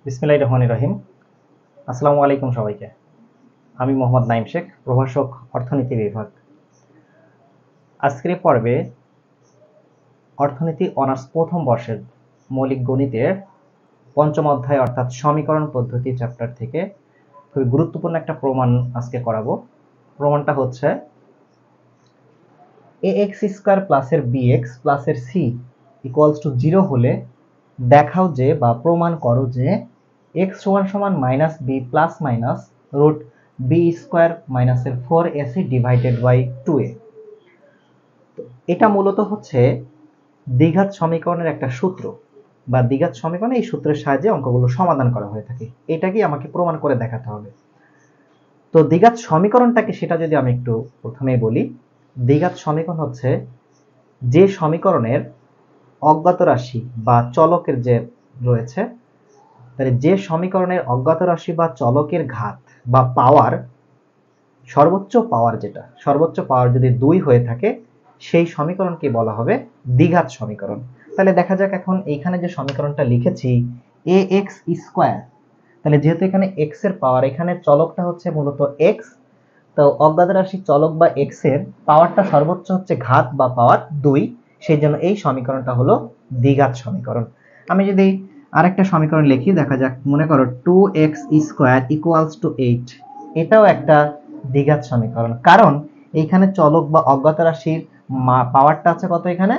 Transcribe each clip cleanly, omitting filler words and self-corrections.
বিসমিল্লাহির রহমানির রহিম। আসসালামু আলাইকুম সবাইকে। আমি মোহাম্মদ নাইম শেখ, প্রভাষক, অর্থনীতি বিভাগ। আজকের পর্বে অর্থনীতি অনার্স প্রথম বর্ষের মৌলিক গণিতের পঞ্চম অধ্যায় অর্থাৎ সমীকরণ পদ্ধতি চ্যাপ্টার থেকে খুবই গুরুত্বপূর্ণ একটা প্রমাণ আজকে করাবো। প্রমাণটা হচ্ছে ax স্কয়ার প্লাসের bx প্লাসের c ইকুয়ালস টু 0 হলে দেখাও যে বা প্রমাণ করো যে x সমান সমান minus b plus minus root b square মাইনাসের 4ac ডিভাইডেড বাই 2a। এটা মূলত হচ্ছে দ্বিঘাত সমীকরণের একটা সূত্র বা দ্বিঘাত সমীকরণে এই সূত্রের সাহায্যে অঙ্কগুলো সমাধান করা হয়ে থাকে। এটাকে আমাকে প্রমাণ করে দেখাতে হবে। তো দ্বিঘাত সমীকরণটাকে সেটা যদি আমি একটু প্রথমেই বলি, দ্বিঘাত সমীকরণ হচ্ছে যে সমীকরণের অজ্ঞাত রাশি বা চলকের যে রয়েছে, তাহলে যে সমীকরণের অজ্ঞাত রাশি বা চলকের ঘাত বা পাওয়ার সর্বোচ্চ পাওয়ার যদি 2 হয়ে থাকে সেই সমীকরণকে বলা হবে দ্বিঘাত সমীকরণ। তাহলে দেখা যাক এখন এইখানে যে সমীকরণটা লিখেছি ax স্কয়ার, তাহলে যেহেতু এখানে x এর পাওয়ার, এখানে চলকটা হচ্ছে মূলত x, তো অজ্ঞাত রাশি চলক বা x এর পাওয়ারটা সর্বোচ্চ হচ্ছে ঘাত বা পাওয়ার 2, সেই জন্য এই সমীকরণটা হলো দ্বিঘাত সমীকরণ। আমি যদি আরেকটা সমীকরণ লিখি, দেখা যাক, মনে করো 2x স্কয়ার ইকুয়ালস টু 8, এটাও একটা দ্বিঘাত সমীকরণ, কারণ এইখানে চলক বা অজ্ঞাত রাশির পাওয়ারটা আছে কত, এখানে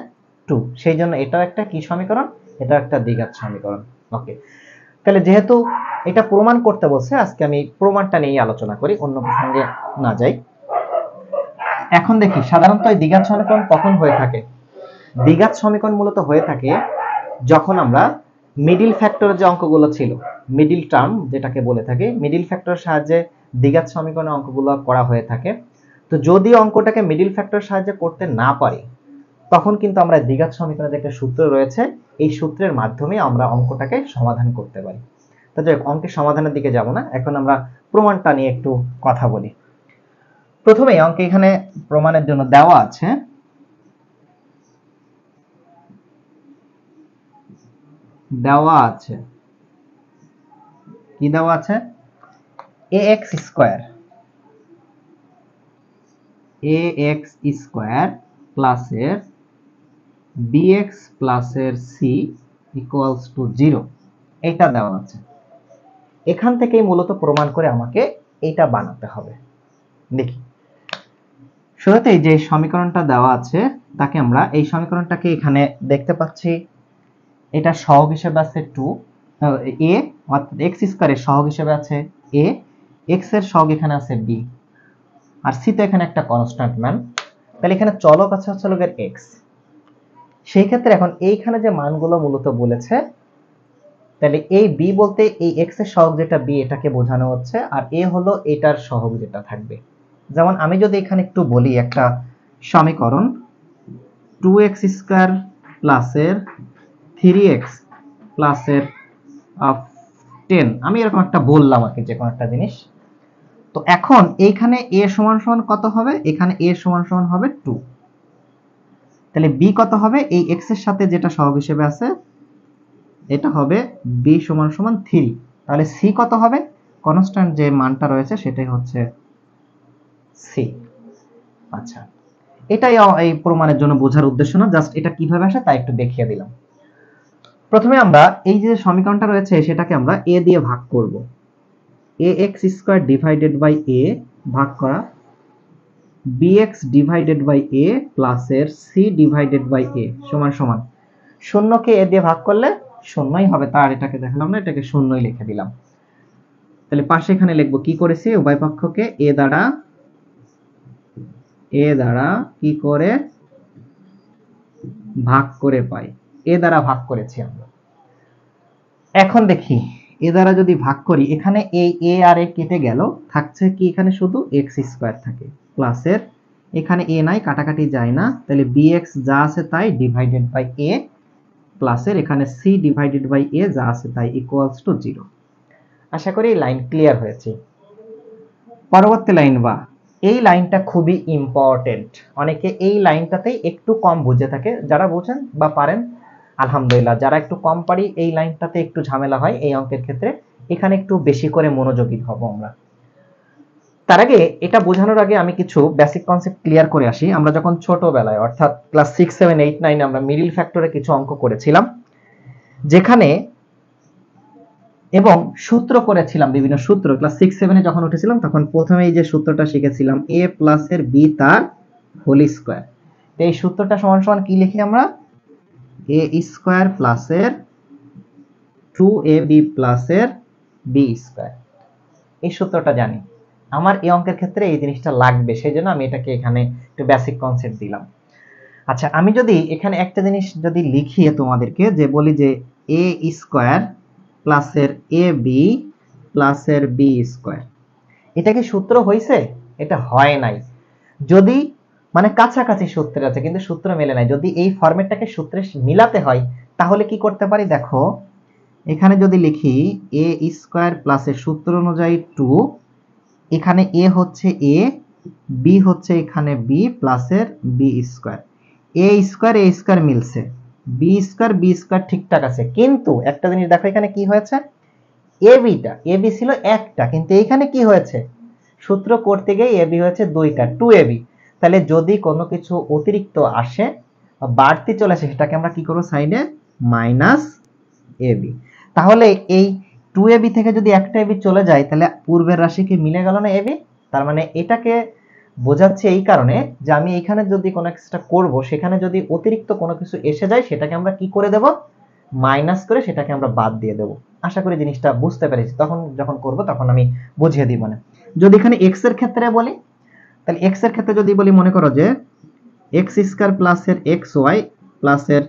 2, সেই জন্য এটাও একটা কি সমীকরণ, এটা একটা দ্বিঘাত সমীকরণ। ওকে, তাহলে যেহেতু এটা প্রমাণ করতে বলছে, আজকে আমি প্রমাণটা নিয়ে আলোচনা করি, অন্য প্রসঙ্গে না যাই। এখন দেখি সাধারণত এই দ্বিঘাত সমীকরণ কখন হয়ে থাকে। দ্বিঘাত সমীকরণ মূলত হয়ে থাকে যখন আমরা মিডিল ফ্যাক্টরের যে অঙ্কগুলো ছিল, মিডিল টার্ম যেটাকে বলে থাকি, মিডিল ফ্যাক্টরের সাহায্যে দ্বিঘাত সমীকরণের অঙ্কগুলো করা হয়ে থাকে। তো যদি অঙ্কটাকে মিডিল ফ্যাক্টরের সাহায্যে করতে না পারি, তখন কিন্তু আমরা দ্বিঘাত সমীকরণের যে একটা সূত্র রয়েছে, এই সূত্রের মাধ্যমে আমরা অঙ্কটাকে সমাধান করতে পারি। তো যাই হোক, অঙ্কের সমাধানের দিকে যাব না, এখন আমরা প্রমাণটা নিয়ে একটু কথা বলি। প্রথমে অঙ্কে এখানে প্রমাণের জন্য দেওয়া আছে কি দেওয়া আছে, ax স্কয়ার প্লাসের bx প্লাসের c ইকুয়ালস টু 0, এটা দেওয়া আছে। এখান থেকেই মূলত প্রমাণ করে আমাকে এটা বানাতে হবে। দেখি, শুরুতেই যে সমীকরণটা দেওয়া আছে তাকে আমরা, এই সমীকরণটাকে এখানে দেখতে পাচ্ছি, এটা সহগ হিসেবে আছে 2 a, অর্থাৎ x স্কয়ারের সহগ হিসেবে আছে a, x এর সহগ এখানে আছে b, আর c তো এখানে একটা কনস্ট্যান্ট মান, তাহলে এখানে চলক আছে হচ্ছে লগের x। সেই ক্ষেত্রে এখন এইখানে যে মানগুলো মূলত বলেছে, তাহলে এই b বলতে এই x এর সহগ যেটা b, এটাকে বোঝানো হচ্ছে, আর a হলো এটার সহগ যেটা থাকবে। যেমন আমি যদি এখানে একটু বলি একটা সমীকরণ 2x স্কয়ার প্লাসের 3x প্লাসের 10, আমি এরকম একটা বললাম আর কি, যে কোনো একটা জিনিস। তো এখন এইখানে a সমান সমান কত হবে, এখানে a সমান সমান হবে 2, তাহলে b কত হবে, এই x এর সাথে যেটা সহগ হিসেবে আছে এটা হবে b সমান সমান 3, তাহলে c কত হবে, কনস্ট্যান্ট যে মানটা রয়েছে সেটাই হচ্ছে c। আচ্ছা, এটাই এই প্রমাণের জন্য বোঝার উদ্দেশ্য না, জাস্ট এটা কিভাবে আসে তা একটু দেখিয়ে দিলাম। প্রথমে আমরা এই যে সমীকরণটা রয়েছে সেটাকে আমরা a দিয়ে ভাগ করব, ax square divided by a ভাগ করা bx ডিভাইডেড বাই a প্লাসের c ডিভাইডেড বাই a সমান সমান শূন্যকে a দিয়ে ভাগ করলে শূন্যই হবে, তার এটাকে দেখালাম না, এটাকে শূন্যই লিখে দিলাম। তাহলে পাশে এখানে লিখবো কি করেছি, উভয় পক্ষকে a দ্বারা কি করে ভাগ করে পাই, a দ্বারা ভাগ করেছি আমরা। এখন দেখি a দ্বারা যদি ভাগ করি, এখানে এই a আর a কেটে গেল, থাকছে কি এখানে শুধু x স্কয়ার থাকে, প্লাসের এখানে a নাই, কাটাকাটি যায় না, তাহলে bx যা আছে তাই ডিভাইডেড বাই a প্লাসের এখানে c ডিভাইডেড বাই a যা আছে তাই ইকুয়ালস টু 0। আশা করি এই লাইন ক্লিয়ার হয়েছে। পরবর্তী লাইন বা এই লাইনটা খুবই ইম্পর্টেন্ট, অনেকে এই লাইনটাতেই একটু কম বুঝে থাকে, যারা বোঝেন বা পারেন আলহামদুলিল্লাহ, যারা একটু কম পারি এই লাইনটাতে একটু ঝামেলা হয় এই অঙ্কের ক্ষেত্রে, এখানে একটু বেশি করে মনোযোগী হব আমরা। তার আগে এটা বোঝানোর আগে আমি কিছু বেসিক কনসেপ্ট ক্লিয়ার করে আসি। আমরা যখন ছোটবেলায় অর্থাৎ ক্লাস 6, 7, 8, 9 আমরা মিডল ফ্যাক্টরে কিছু অঙ্ক করেছিলাম, যেখানে এবং সূত্র করেছিলাম, বিভিন্ন সূত্র ক্লাস 6, 7 এ যখন উঠেছিলাম তখন প্রথমেই যে সূত্রটা শিখেছিলাম a প্লাস এর b তার হোল স্কয়ার। তো এই সূত্রটা সমান সমান কি লিখি আমরা, a স্কয়ার প্লাস এর 2ab প্লাস এর b স্কয়ার। এই সূত্রটা জানি, আমার এই অঙ্কের ক্ষেত্রে এই জিনিসটা লাগবে, সেই জন্য আমি এটাকে এখানে একটু বেসিক কনসেপ্ট দিলাম। আচ্ছা, আমি যদি এখানে একটা জিনিস যদি লিখিয়ে তোমাদেরকে যে বলি যে a স্কয়ার প্লাস এর ab প্লাস এর b স্কয়ার, এটা কি সূত্র হইছে? এটা হয় নাই। যদি মানে কাছাকাছি সূত্রে আছে কিন্তু সূত্র মেলে নাই, যদি এই ফরম্যাটটাকে সূত্রে মিলাতে হয় তাহলে কি করতে পারি দেখো, এখানে যদি লিখি a স্কয়ার প্লাস এর সূত্র অনুযায়ী 2, এখানে a হচ্ছে a, b হচ্ছে এখানে b প্লাস এর b স্কয়ার, a স্কয়ার মিলছে, b স্কয়ার ঠিকঠাক আছে। কিন্তু একটা জিনিস দেখো এখানে কি হয়েছে, ab ছিল একটা, কিন্তু এইখানে কি হয়েছে, সূত্র করতে গিয়ে ab হয়েছে দুইটা, 2ab। তাহলে যদি কোনো কিছু অতিরিক্ত আসে বাড়তি চলে আসে সেটাকে আমরা কি করব, সাইডে মাইনাস ab। তাহলে এই 2ab থেকে যদি একটা ab চলে যায় তাহলে পূর্বের রাশি কি মিলে গেল না ab? তার মানে এটাকে বোঝাচ্ছে এই কারণে যে আমি এখানে যদি কোনো একটা করব সেখানে যদি অতিরিক্ত কোনো কিছু এসে যায় সেটাকে আমরা কি করে দেব, মাইনাস করে সেটাকে আমরা বাদ দিয়ে দেব। আশা করি জিনিসটা বুঝতে পেরেছি, তখন যখন করব তখন আমি বুঝিয়ে দিব। না যদি এখানে x এর ক্ষেত্রে বলি, তাহলে x এর ক্ষেত্রে যদি বলি মনে করো যে x স্কয়ার প্লাস এর xy প্লাস এর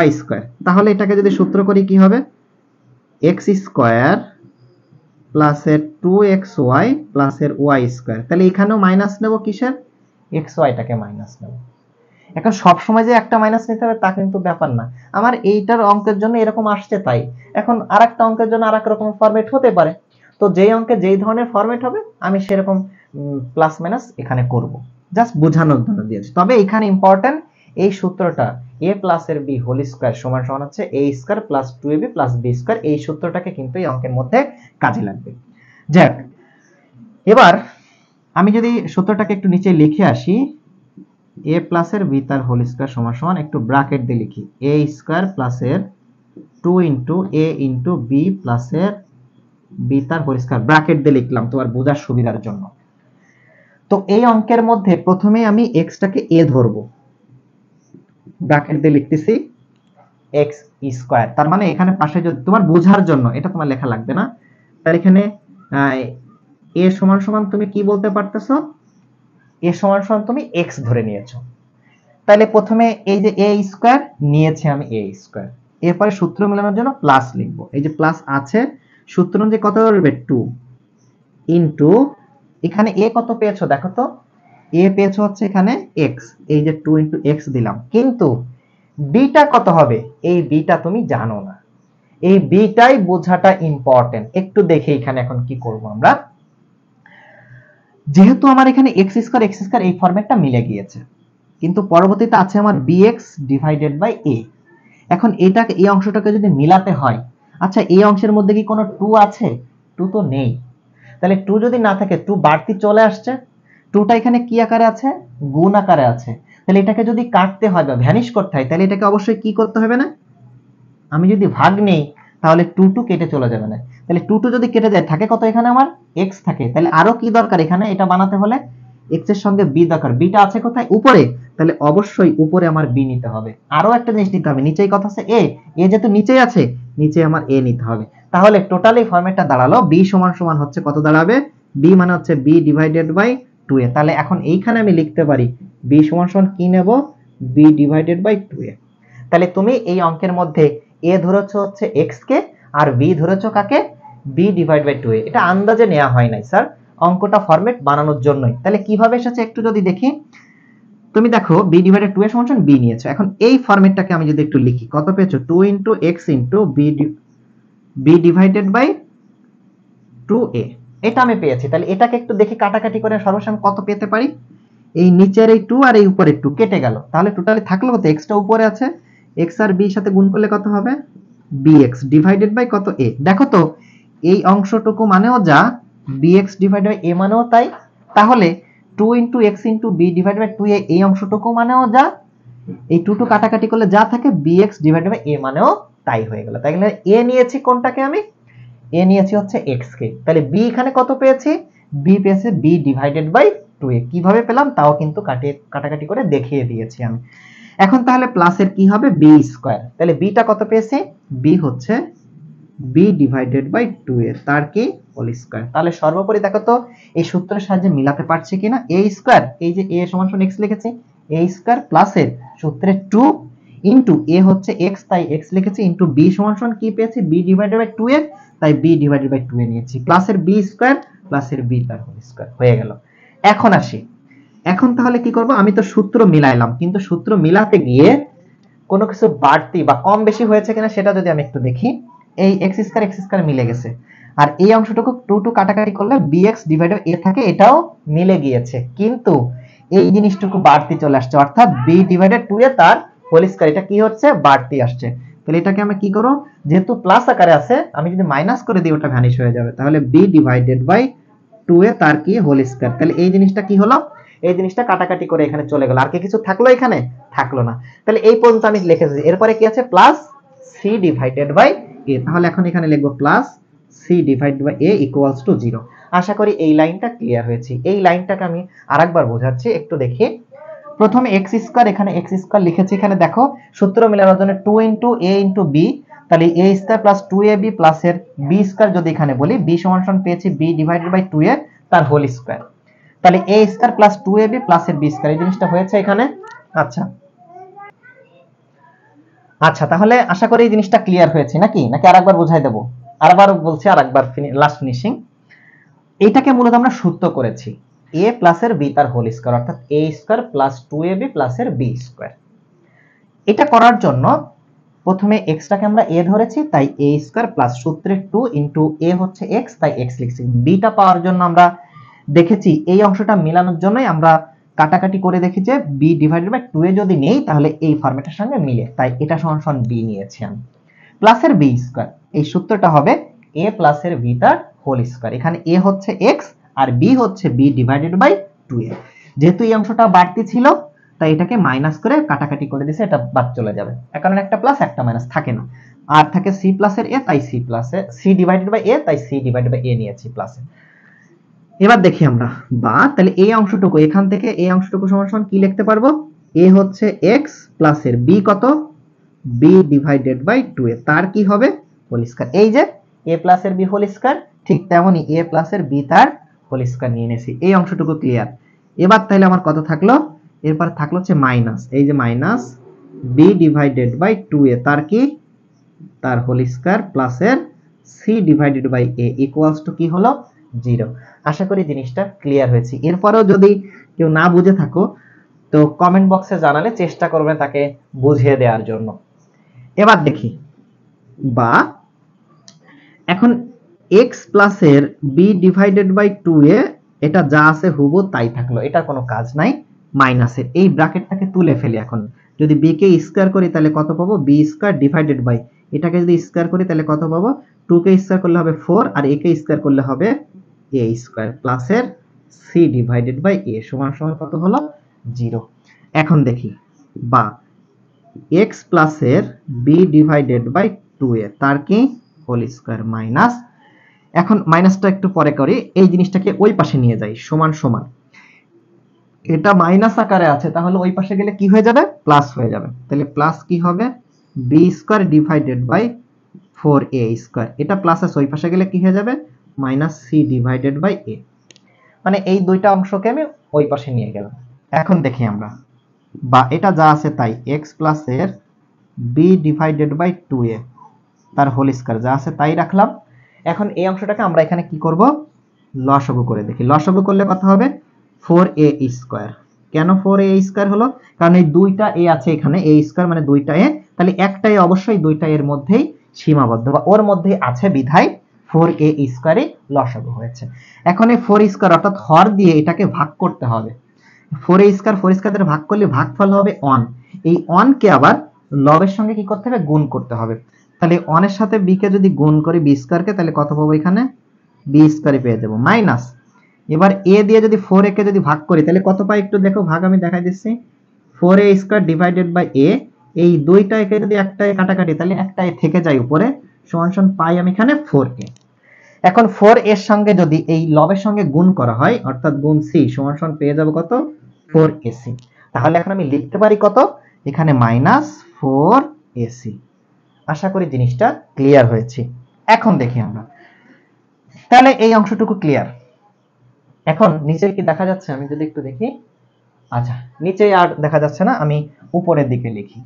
y স্কয়ার, তাহলে এটাকে যদি সূত্র করি কি হবে, x স্কয়ার প্লাস এর 2xy প্লাস এর y স্কয়ার। তাহলে এখানেও মাইনাস নেব, কিসের, xy টাকে মাইনাস নেব। এখন সব সময় যে একটা মাইনাস নিতে হবে তা কিন্তু ব্যাপার না, আমার এইটার অঙ্কের জন্য এরকম আসছে তাই। এখন আরেকটা অঙ্কের জন্য আরেক রকম ফরম্যাট হতে পারে, তো যেই অঙ্কে যেই ধরনের ফরম্যাট হবে আমি সেরকম প্লাস মাইনাস এখানে করব, জাস্ট বোঝানোর জন্য দিয়েছি। তবে এখানে ইম্পর্টেন্ট এই সূত্রটা a প্লাস এর b হোল স্কয়ার সমান সমান হচ্ছে a square plus 2ab plus b square, এই সূত্রটাকে কিন্তু এই অঙ্কের মধ্যে কাজে লাগবে। যাক, এবার আমি যদি সূত্রটাকে একটু নিচে লিখে আসি, a প্লাস এর b তার হোল স্কয়ার সমান সমান, একটু ব্র্যাকেট দিয়ে লিখি, a স্কয়ার প্লাস এর 2 into a into b plus এর b তার হোল স্কয়ার, ব্র্যাকেট দিয়ে লিখলাম তোমার বোঝার সুবিধার জন্য। তো এই অঙ্কের মধ্যে প্রথমে আমি x টাকে a ধরব, ব্র্যাকেট দিয়ে লিখতেছি x স্কয়ার, তার মানে এখানে পাশে যদি তোমার বোঝার জন্য, এটা তোমার লেখা লাগবে না, তার এখানে a সমান সমান তুমি কি বলতে পারতেছো, a সমান সমান তুমি x ধরে নিয়েছো। তাহলে প্রথমে এই যে a স্কয়ার নিয়েছি আমি a স্কয়ার, এরপরে সূত্র মেলানোর জন্য প্লাস লিখবো, এই যে প্লাস আছে, সূত্র অনুযায়ী কত হবে 2 ইনটু, এখানে a কত পেয়েছো দেখো তো, a পেয়েছো হচ্ছে এখানে x, এই যে 2 ইনটু x দিলাম, কিন্তু b টা কত হবে, এই b টা তুমি জানো না, এই b টাই বোঝাটা ইম্পর্টেন্ট। একটু দেখে এখানে এখন কি করব আমরা, যেহেতু আমার এখানে x স্কয়ার এই ফরম্যাটটা মিলে গিয়েছে, কিন্তু পরবর্তীতে আছে আমার bx ডিভাইডেড বাই a। এখন এটাকে, এই অংশটাকে যদি মিলাতে হয়, আচ্ছা এই অংশের মধ্যে কি কোনো 2 আছে, 2 তো নেই, তাহলে 2 যদি না থাকে 2 বাড়তি চলে আসছে, 2টা এখানে কি আকারে আছে, গুণ আকারে আছে, তাহলে এটাকে যদি কাটতে হয় বা ভ্যানিশ করতে হয় তাহলে এটাকে অবশ্যই কি করতে হবে না, আমি যদি ভাগ নেই তাহলে 2 কেটে চলে যাবে না, তাহলে 2 যদি কেটে যায় থাকে কত, এখানে আমার x থাকে, তাহলে আরো কি দরকার, এখানে এটা বানাতে হলে x এর সঙ্গে b দরকার, b টা আছে কোথায়, উপরে, তাহলে অবশ্যই উপরে আমার b নিতে হবে। আরো একটা জিনিস নিতে হবে, নিচেই কথা আছে a, যেহেতু নিচেই আছে নিচে আমার a নিতে হবে। তাহলে টোটালি ফরম্যাটটা দাঁড়ালো b সমান সমান হচ্ছে কত দাঁড়াবে, b মানে হচ্ছে b ডিভাইডেড বাই 2a। তাহলে এখন এইখানে আমি লিখতে পারি b সমান সমান কি নেব, b ডিভাইডেড বাই 2a। তাহলে তুমি এই অঙ্কের মধ্যে a ধরেছো হচ্ছে x কে আর b ধরেছো কাকে, b ডিভাইড বাই 2a। এটা আন্দাজে নেওয়া হয় নাই স্যার, অঙ্কটা ফরম্যাট বানানোর জন্যই। তাহলে কিভাবে এসেছে একটু যদি দেখি, তুমি দেখো b ডিভাইডেড 2a সমান সমান b নিয়েছো, এখন এই ফরম্যাটটাকে আমি যদি একটু লিখি, কত পেয়েছো, 2 into x into b divided by 2a, এটা আমি পেয়েছি। তাহলে এটাকে একটু দেখি কাটাকাটি করে সর্বশেষ কত পেতে পারি, এই নিচের এই 2 আর এই উপরের 2 কেটে গেল, তাহলে টোটালি থাকলো কত, x টা উপরে আছে, x আর b সাথে গুণ করলে কত হবে bx ডিভাইডেড বাই কত a। দেখো তো এই অংশটুকু মানেও যা bx ডিভাইডেড বাই a মানেও তাই, তাহলে 2 into x into b divided by 2a এই অংশটুকু মানেও যা, এই 2 কাটাকাটি করলে যা থাকে bx ডিভাইডেড বাই a মানেও তাই হয়ে গেল। তাই গেলে a নিয়েছি কোনটাকে, আমি a নিয়েছি হচ্ছে x কে, তাহলে b এখানে কত পেয়েছি, b পেয়েছে b ডিভাইডেড বাই 2a। কিভাবে পেলাম তাও কিন্তু কাটাকাটি করে দেখিয়ে দিয়েছি আমি। এখন তাহলে প্লাসের কি হবে b স্কয়ার, তাহলে b টা কত পেয়েছি, b হচ্ছে b ডিভাইডেড বাই 2a তার কি হোল স্কয়ার। তাহলে সর্বোপরি দেখো তো এই সূত্রের সাহায্যে মিলাতে পারছি কিনা, a স্কয়ার এই যে a সমান সমান x লিখেছি, a স্কয়ার প্লাসের সূত্রে 2 ইনটু a হচ্ছে x তাই x লিখেছি ইনটু b সমান সমান কি পেয়েছি b ডিভাইডেড বাই 2a তাই b ডিভাইডেড বাই 2a নিয়েছি, প্লাসের b স্কয়ার প্লাসের b তার হোল স্কয়ার হয়ে গেল। এখন আসি, এখন তাহলে কি করব, আমি তো সূত্র মিলাইলাম কিন্তু সূত্র মিলাতে গিয়ে কোনো কিছু বাড়তি বা কম বেশি হয়েছে কিনা সেটা যদি আমি একটু দেখি, এই x স্কয়ার মিলে গেছে, আর এই অংশটুকু 2 কাটাকাটি করলে bx ডিভাইডেড a থাকে এটাও মিলে গিয়েছে, কিন্তু এই জিনিসটুকু বাড়তি চলে আসছে অর্থাৎ b ডিভাইডেড 2a তার হোল স্কয়ার, এটা কি হচ্ছে বাড়তি আসছে। তাহলে এটাকে আমরা কি করব, যেহেতু প্লাস আকারে আছে আমি যদি মাইনাস করে দিই ওটা ভ্যানিশ হয়ে যাবে, তাহলে b ডিভাইডেড বাই 2a তার কি হোল স্কয়ার। তাহলে এই জিনিসটা কি হলো, এই জিনিসটা কাটাকাটি করে এখানে চলে গেল, আর কি কিছু থাকলো এখানে, থাকলো না। তাহলে এই পর্যন্ত আমি লিখেছি, এরপরে কি আছে plus c divided by a, তাহলে এখন এখানে লিখব plus c divided by a equals to 0। আশা করি এই লাইনটা ক্লিয়ার হয়েছে। এই লাইনটাকে আমি আরেকবার বোঝাচ্ছি, একটু দেখি। প্রথমে x স্কয়ার, এখানে x স্কয়ার লিখেছি, এখানে দেখো সূত্র মেলানোর জন্য 2 ইনটু a ইনটু b, তাহলে a স্কয়ার প্লাস 2ab প্লাসের b স্কয়ার যদি এখানে বলি b সমান সমান পেয়েছি b ডিভাইডেড বাই 2a তার হোল স্কয়ার, তাহলে a স্কয়ার প্লাস 2ab প্লাসের b স্কয়ার এই জিনিসটা হয়েছে এখানে। আচ্ছা আচ্ছা, তাহলে আশা করি এই জিনিসটা ক্লিয়ার হয়েছে নাকি, নাকি আরেকবার বোঝাই দেব, আরেকবার বলছি, আরেকবার লাস্ট ফিনিশিং। এইটাকে মূলত আমরা সূত্র করেছি a প্লাসের b তার হোল স্কয়ার অর্থাৎ a স্কয়ার প্লাস 2ab প্লাসের b স্কয়ার। এটা করার জন্য প্রথমে x টাকে আমরা a ধরেছি তাই a স্কয়ার প্লাস সূত্রে 2 ইনটু a হচ্ছে x তাই x লিখছি। b টা পাওয়ার জন্য আমরা দেখেছি এই অংশটা মেলানোর জন্যই আমরা কাটাকাটি করে দেখি যে b ডিভাইডেড বাই 2a যদি নেই তাহলে এই ফরম্যাটের সঙ্গে মিলে, তাই এটা সমান সমান b নিয়েছি আমি, প্লাসের b স্কয়ার। এই সূত্রটা হবে a প্লাসের b তার হোল স্কয়ার, এখানে a হচ্ছে x আর b হচ্ছে b ডিভাইডেড বাই 2a। যেহেতু এই অংশটা বাড়তি ছিল তাই এটাকে মাইনাস করে কাটাকাটি করে দিয়েছে, এটা বাদ চলে যাবে, কারণ একটা প্লাস একটা মাইনাস থাকে না, আর থাকে c প্লাসের a তাই c প্লাসে c ডিভাইডেড বাই a তাই c ডিভাইডেড বাই a নিয়েছি প্লাসে। এবার দেখি আমরা, বা তাহলে এই অংশটুকু এখান থেকে এই অংশটুকু সমান সমান কি লিখতে পারবো, a হচ্ছে x প্লাসের b কত b ডিভাইডেড বাই 2a তার কি হবে হোল স্কয়ার। এই যে a প্লাসের b হোল স্কয়ার, ঠিক তেমনি a প্লাসের b তার হোল স্কয়ার নিয়ে নিয়েছি, এই অংশটুকু ক্লিয়ার। এবার তাহলে আমার কত থাকলো, এরপর থাকলো হচ্ছে মাইনাস, এই যে minus b divided by 2a তার কি তার হোল স্কয়ার প্লাসের c divided by a equals to কি হলো 0। আশা করি জিনিসটা ক্লিয়ার হয়েছে। এরপরেও যদি কেউ না বুঝে থাকো তো কমেন্ট বক্সে জানালে চেষ্টা করবেন তাকে বুঝিয়ে দেওয়ার জন্য। এবার দেখি, বা এখন x প্লাসের b ডিভাইডেড বাই 2a এটা যা আছে হুবহু তাই থাকলো, এটার কোনো কাজ নাই, মাইনাসের এই ব্র্যাকেটটাকে তুলে ফেলি। এখন যদি b কে স্কয়ার করি তাহলে কত পাবো, b স্কয়ার ডিভাইডেড বাই এটাকে যদি স্কয়ার করি তাহলে কত পাবো, 2 কে স্কয়ার করলে হবে 4 আর a কে স্কয়ার করলে হবে a স্কয়ার প্লাসের c ডিভাইডেড বাই a সমান সমান কত হলো 0। এখন দেখি, বা x প্লাসের b ডিভাইডেড বাই 2a তার কি হোল স্কয়ার মাইনাস, এখন মাইনাসটা একটু পরে করি, এই জিনিসটাকে ওই পাশে নিয়ে যাই সমান সমান, এটা মাইনাস আকারে আছে তাহলে ওই পাশে গেলে কি হয়ে যাবে প্লাস হয়ে যাবে, তাহলে প্লাস কি হবে b square divided by 4a square, এটা প্লাস আছে ওই পাশে গেলে কি হয়ে যাবে minus c divided by a, মানে এই দুইটা অংশকে আমি ওই পাশে নিয়ে গেলাম। এখন দেখি আমরা, বা এটা যা আছে তাই x প্লাসের b ডিভাইডেড বাই 2a তার হোল স্কয়ার যা আছে তাই রাখলাম। এখন এই অংশটাকে আমরা এখানে কি করব লসাগু করে দেখি, লসাগু করলে কত হবে 4a স্কয়ার। কেন 4a স্কয়ার হলো, কারণ এই দুইটা a আছে এখানে a স্কয়ার মানে দুইটা a, তাহলে একটা a অবশ্যই দুইটা এর মধ্যেই সীমাবদ্ধ বা ওর মধ্যেই আছে বিধায় 4a স্কয়ারই লসাগু হয়েছে। এখন এই 4 স্কয়ার অর্থাৎ হর দিয়ে এটাকে ভাগ করতে হবে, 4a স্কয়ার 4 স্কয়ার দ্বারা ভাগ করলে ভাগফল হবে 1, এই 1 কে আবার লবের সঙ্গে কি করতে হবে, গুণ করতে হবে। তাহলে 1 এর সাথে b কে যদি গুণ করি b স্কয়ারকে, তাহলে কত পাবো এখানে b স্কয়ারই পেয়ে যাব মাইনাস। এবার a দিয়ে যদি 4a কে যদি ভাগ করি তাহলে কত পাই একটু দেখো, ভাগ আমি দেখাই দিচ্ছি। 4a square divided by a, এই দুইটা একে যদি একটায় কাটাকাটি তাহলে একটাই থেকে যায় উপরে, সমান সমান পাই আমি এখানে 4a। এখন 4 এর সঙ্গে যদি এই লবের সঙ্গে গুণ করা হয় অর্থাৎ গুণ c, সমান সমান পেয়ে যাব কত 4ac। তাহলে এখন আমি লিখতে পারি কত এখানে মাইনাস 4ac। আশা করি জিনিসটা ক্লিয়ার হয়েছে। এখন দেখি আমরা, তাহলে এই অংশটুকু ক্লিয়ার। এখন নিচে কি দেখা যাচ্ছে, আমি যদি একটু দেখি, আচ্ছা নিচে আর দেখা যাচ্ছে না, আমি উপরের দিকে লিখি।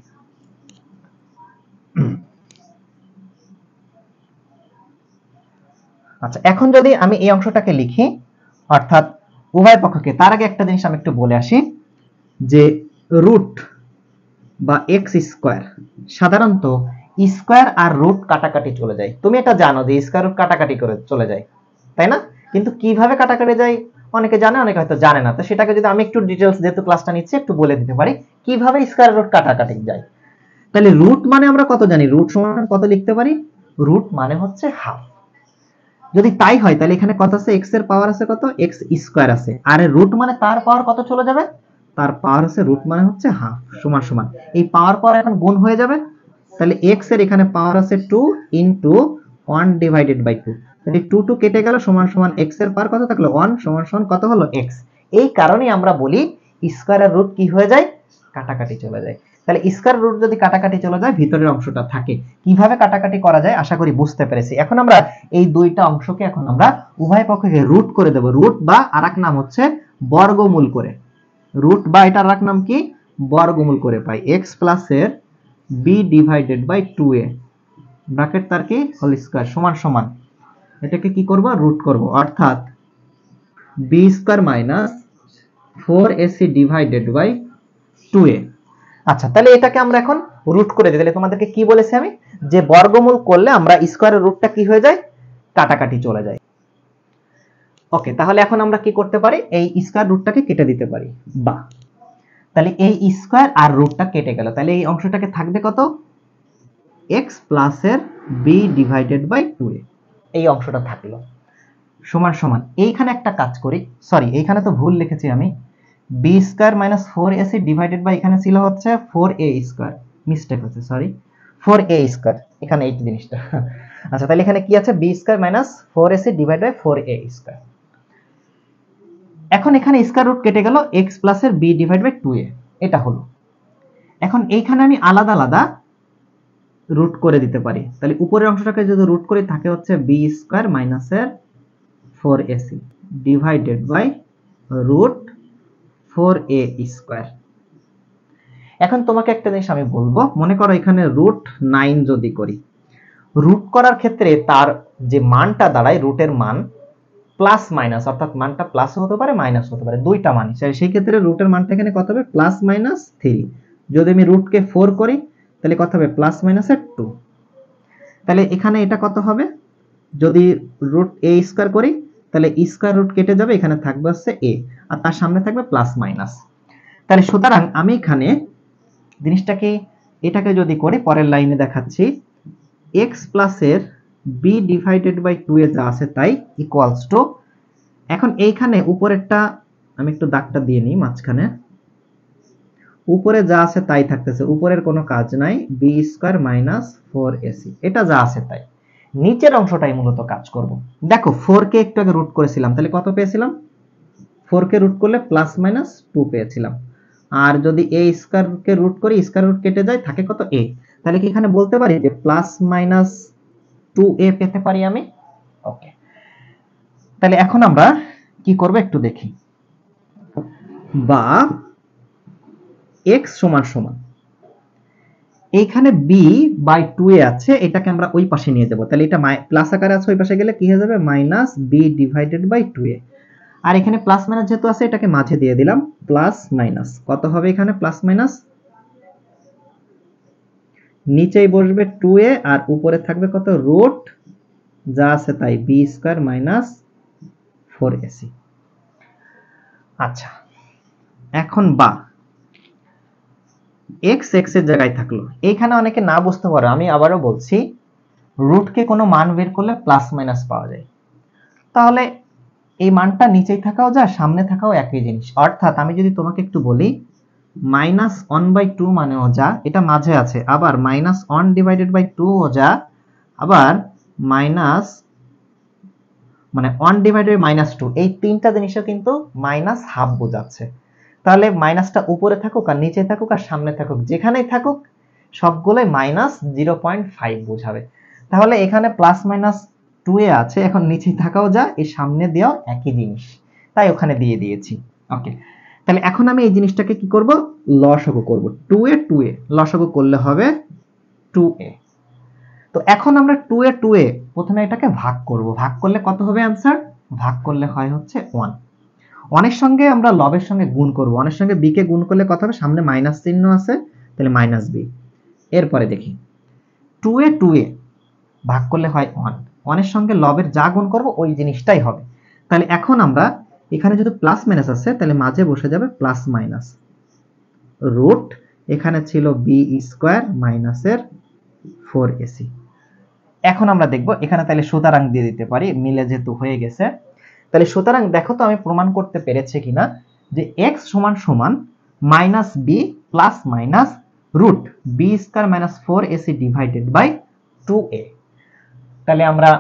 আচ্ছা এখন যদি আমি এই অংশটাকে লিখি অর্থাৎ উভয় পক্ষকে, তার আগে একটা জিনিস আমি একটু বলে আসি যে রুট বা এক্স স্কয়ার সাধারণত স্কয়ার আর রুট কাটাকাটি চলে যায়। তুমি এটা জানো যে স্কয়ার রুট কাটাকাটি করে চলে যায়, তাই না? কিন্তু কিভাবে কাটাকাটি যায় অনেকে জানে, অনেকে হয়তো জানে না। তো সেটাকে যদি আমি একটু ডিটেইলস যেহেতু ক্লাসটা নিচ্ছি একটু বলে দিতে পারি কিভাবে স্কয়ার রুট কাটাকাটি যায়। তাহলে রুট মানে আমরা কত জানি, রুট সমান কত লিখতে পারি, রুট মানে হচ্ছে হাফ। যদি তাই হয় তাহলে এখানে কত আছে, x এর পাওয়ার আছে কত, x স্কয়ার আছে, আর রুট মানে তার পাওয়ার কত চলে যাবে, তার পাওয়ার আছে রুট মানে হচ্ছে হাফ, সমান সমান এই পাওয়ার পর এখন গুণ হয়ে যাবে। তাহলে x এর এখানে পাওয়ার আছে 2 ইনটু 1 ডিভাইডেড বাই 2, তাহলে 2 2 কেটে গেল, সমান সমান x এর পাওয়ার কত থাকলো 1, সমান সমান কত হলো x। এই কারণেই আমরা বলি স্কয়ার আর রুট কি হয়ে যায়, কাটাকাটি চলে যায়। তাহলে স্কয়ার রুট যদি কাটাকাটি চলে যায় ভিতরের অংশটা থাকে। কিভাবে কাটাকাটি করা যায় আশা করি বুঝতে পেরেছি। এখন আমরা এই দুইটা অংশকে এখন আমরা উভয় পক্ষকে রুট করে দেব, রুট বা আরেক নাম হচ্ছে বর্গমূল করে। রুট বা এটার আরেক নাম কি, বর্গমূল করে পাই x প্লাস এর b divided by 2a bracket তার কি হোল স্কয়ার, সমান সমান এটাকে কি করব, রুট করব, অর্থাৎ b square minus 4ac divided by 2a। আচ্ছা তাহলে এটাকে আমরা এখন রুট করে দিই। তাহলে তোমাদেরকে কি বলেছি আমি, যে বর্গমূল করলে আমরা স্কয়ারের রুটটা কি হয়ে যায়, কাটাকাটি চলে যায়। ওকে, তাহলে এখন আমরা কি করতে পারি, এই স্কয়ার রুটটাকে কেটে দিতে পারি। বা তাহলে এই স্কয়ার আর রুটটা কেটে গেল, তাহলে এই অংশটাকে থাকবে কত, x প্লাস এর b ডিভাইডেড বাই 2a, এই অংশটা থাকলো, সমান সমান এইখানে একটা কাজ করি, সরি এইখানে তো ভুল লিখেছি আমি, b square minus 4ac divided by এখানে ছিল হচ্ছে 4a স্কয়ার, মিস্টেক হচ্ছে, সরি 4a স্কয়ার, এখানে এই জিনিসটা। আচ্ছা তাহলে এখানে কি আছে, b square minus 4ac divided by 4a square. এখন এখানে স্কয়ার রুট কেটে গেল, x প্লাস এর b ডিভাইড বাই 2a, এটা হলো। এখন এইখানে আমি আলাদা আলাদা রুট করে দিতে পারি। তাহলে উপরের অংশটাকে যদি রুট করি থাকে হচ্ছে b স্কয়ার মাইনাস এর 4ac divided by root 4a square. এখন তোমাকে একটা জিনিস আমি বলবো, মনে করো এখানে রুট 9 যদি করি, রুট করার ক্ষেত্রে তার যে মানটা দাঁড়ায়, রুটের মান প্লাস মাইনাস, অর্থাৎ মানটা প্লাস হতে পারে মাইনাস হতে পারে, দুইটা মানই, সেই ক্ষেত্রে রুটের মানটা এখানে কত হবে, প্লাস মাইনাস 3। যদি আমি রুটকে 4 করি তাহলে কত হবে, প্লাস মাইনাস 2। তাহলে এখানে এটা কত হবে, যদি রুট a স্কয়ার করি তাহলে স্কয়ার রুট কেটে যাবে, এখানে থাকবে হচ্ছে a আর তার সামনে থাকবে প্লাস মাইনাস। তাহলে সুতরাং আমি এখানে জিনিসটাকে এটাকে যদি করি, পরের লাইনে দেখাচ্ছি, x প্লাস এর b ডিভাইডেড বাই 2a যা আছে তাই ইকুয়ালস টু, এখন এইখানে উপরেরটা আমি একটু দাগটা দিয়ে নিই মাঝখানে, উপরে যা আছে তাই থাকতেছে, উপরের কোনো কাজ নাই, b স্কয়ার মাইনাস 4ac, এটা যা আছে তাই। নিচের অংশটাই মূলত কাজ করব। দেখো 4 কে একটু আগে রুট করেছিলাম, তাহলে কত পেয়েছিলাম, 4 কে রুট করলে প্লাস মাইনাস 2 পেয়েছিলাম। আর যদি a স্কয়ার কে রুট করি, স্কয়ার রুট কেটে যায়, থাকে কত a, তাহলে কি এখানে বলতে পারি যে প্লাস মাইনাস 2a পেতে পারি আমি। ওকে, তাহলে এখন আমরা কি করব একটু দেখি, বা x সমান সমান এইখানে b বাই 2a আছে, এটাকে আমরা ওই পাশে নিয়ে যাব, তাহলে এটা প্লাস আকারে আছে, ওই পাশে গেলে কি হয়ে যাবে, minus b divided by 2a। আর এখানে প্লাস মাইনাস যেহেতু আছে এটাকে মাঝে দিয়ে দিলাম, প্লাস মাইনাস কত হবে এখানে, প্লাস মাইনাস নিচেই বসবে 2a আর উপরে থাকবে কত, রুট যা আছে তাই, b স্কয়ার মাইনাস 4ac। আচ্ছা এখন বা এক্স এক্স এর জায়গায় থাকলো। এইখানে অনেকে না বুঝতে পারো, আমি আবারও বলছি, রুটকে কোনো মান বের করলে প্লাস মাইনাস পাওয়া যায়। তাহলে এই মানটা নিচেই থাকাও যা, সামনে থাকাও একই জিনিস। অর্থাৎ আমি যদি তোমাকে একটু বলি, -1/2 মানেও যা, এটা মাঝে আছে, আবার -1/2 যা, আবার মাইনাস মানে 1/2, এই তিনটা জিনিসও কিন্তু -1/2 বোঝাচ্ছে। তাহলে মাইনাসটা উপরে থাকুক আর নিচে থাকুক আর সামনে থাকুক, যেখানেই থাকুক সবগুলোই -0.5 বোঝাবে। তাহলে এখানে +-2 এ আছে, এখন নিচে থাকাও যা, এই সামনে দেওয়া একই জিনিস, তাই ওখানে দিয়ে দিয়েছি। ওকে, তাহলে এখন আমি এই জিনিসটাকে কি করব, লসাগু করব। 2 এ লসাগু করলে হবে 2a। তো এখন আমরা 2 এ প্রথমে এটাকে ভাগ করব, ভাগ করলে কত হবে आंसर, ভাগ করলে হয় হচ্ছে 1। অনের সঙ্গে আমরা লবের সঙ্গে গুণ করব, অনের সঙ্গে বি কে গুণ করলে কত হবে, সামনে মাইনাস চিহ্ন আছে, তাহলে -b। এরপরে দেখি 2 এ ভাগ করলে হয় 1, অনের সঙ্গে লবের যা গুণ করব ওই জিনিসটাই হবে। তাহলে এখন আমরা এখানে যদি প্লাস মাইনাস আছে, তাহলে মাঝে বসে যাবে প্লাস মাইনাস, রুট এখানে ছিল বি স্কয়ার মাইনাসের 4ac। এখন আমরা দেখব এখানে তাহলে সুতরাং দিয়ে দিতে পারি, মিলে যেহেতু হয়ে গেছে। তাহলে সুতরাং দেখো তো আমি প্রমাণ করতে পেরেছি কিনা যে x সমান সমান -b plus minus root b square minus 4ac divided by 2a। তাহলে আমরা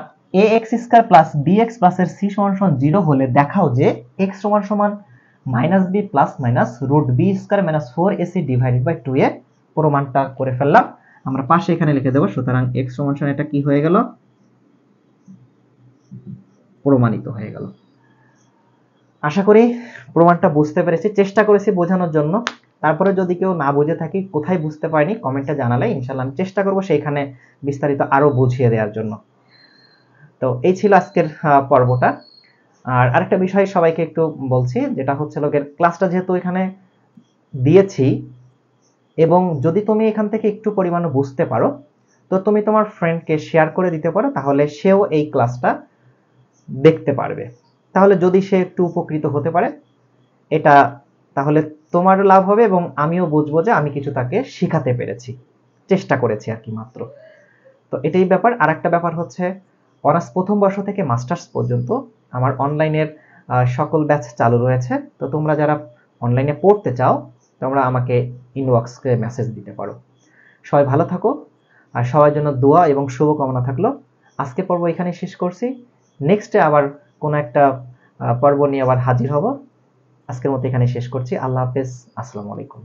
ax square plus bx plus এর c সমান সমান 0 হলে দেখাও যে x সমান সমান -b plus minus root b square minus 4ac divided by 2a। প্রমাণটা করে ফেললাম, আমরা পাশে এখানে লিখে দেব। সুতরাং x সমান সমান এটা কি হয়ে গেল, প্রমাণিত হয়ে গেল। আশা করি প্রমাণটা বুঝতে পেরেছি, চেষ্টা করেছি বোঝানোর জন্য। তারপরে যদি কেউ না বুঝে থাকি, কোথায় বুঝতে পারিনি কমেন্টে জানালে ইনশাআল্লাহ আমি চেষ্টা করব সেইখানে বিস্তারিত আরো বুঝিয়ে দেওয়ার জন্য। তো এই ছিল আজকের পর্বটা। আর আরেকটা বিষয় সবাইকে একটু বলছি, যেটা হচ্ছে লোকের ক্লাসটা যেহেতু এখানে দিয়েছি, এবং যদি তুমি এখান থেকে একটু পরিমাণে বুঝতে পারো, তো তুমি তোমার ফ্রেন্ডকে শেয়ার করে দিতে পারো, তাহলে সেও এই ক্লাসটা দেখতে পারবে। তাহলে যদি সে একটু উপকৃত হতে পারে, এটা তাহলে তোমারও লাভ হবে এবং আমিও বুঝবো যে আমি কিছু তাকে শেখাতে পেরেছি, চেষ্টা করেছি আর কি মাত্র। তো এটাই ব্যাপার। আরেকটা ব্যাপার হচ্ছে, অনার্স প্রথম বর্ষ থেকে মাস্টার্স পর্যন্ত আমার অনলাইনের সকল ব্যাচ চালু রয়েছে। তো তোমরা যারা অনলাইনে পড়তে চাও, তোমরা আমাকে ইনবক্সে মেসেজ দিতে পারো। সবাই ভালো থাকো, আর সবার জন্য দোয়া এবং শুভকামনা থাকলো। আজকে পর্ব এখানে শেষ করছি, নেক্সটে আবার কোনো একটা পর্ব নিয়ে আবার হাজির হব। আজকের মতো এখানে শেষ করছি। আল্লাহ হাফেজ, আসসালামু আলাইকুম।